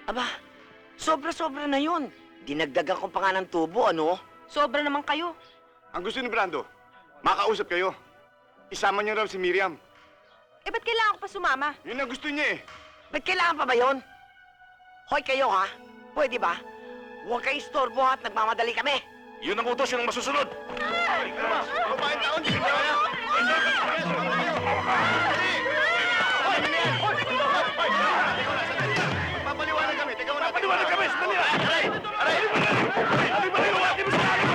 Aba, sobra-sobra na yun. Dinagdagan ko pa nga ng tubo, ano? Sobra naman kayo. Ang gusto ni Brando, makausap kayo. Isama niyo raw si Miriam. Eh, ba't kailangan ko pa sumama? Yun ang gusto niya eh. Ba't kailangan pa ba yun? Hoy kayo, ha? Pwede ba? Huwag kayo istorbo at nagmamadali kami. Yun ang utos, yun ang masusunod. Kumain taon, di ba? Papaliwanag kami, teka muna. Paliwanag kami, sandali! Aray! Aray! Ano ba yung ating sa akin?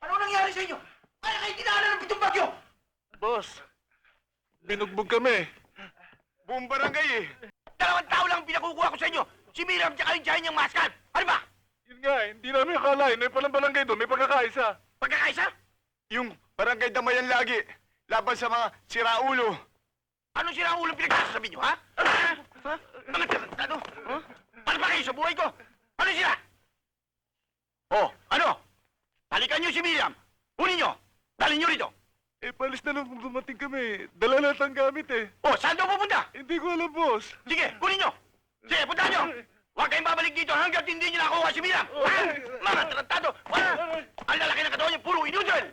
Ano nangyari sa inyo? Kaya kayo dinaanan ng pitong bagyo! Boss, binugbog kami. Buong barangay eh. 2 tao lang ang pinakukuha ko sa inyo! Si Miriam tsaka yung tiyahin niyang maskan! Ano ba? Yun nga, hindi namin akalain. May palang barangay doon, may pagkakaisa. Pagkakaisa? Yung barangay damayan lagi. Laban sa mga siraulo. Ano sila ang ulang pinagsasabi niyo, ha? Ha? Mga tarantado? Ha? Ano ba kayo sa buhay ko? Ano sila? Oh, ano? Talikan niyo si Miriam! Kunin niyo! Dalhin niyo rito! Eh, palis na lang kung dumating kami. Dala lahat ang gamit eh. Oh, saan daw pupunta? Hindi ko alam, boss. Sige, kunin niyo! Sige, puntahan niyo! Huwag kayong babalik dito hanggat hindi niyo nakuha si Miriam! Ha? Mga tarantado! Ang lalaki ng katawan niyo, puro inudol!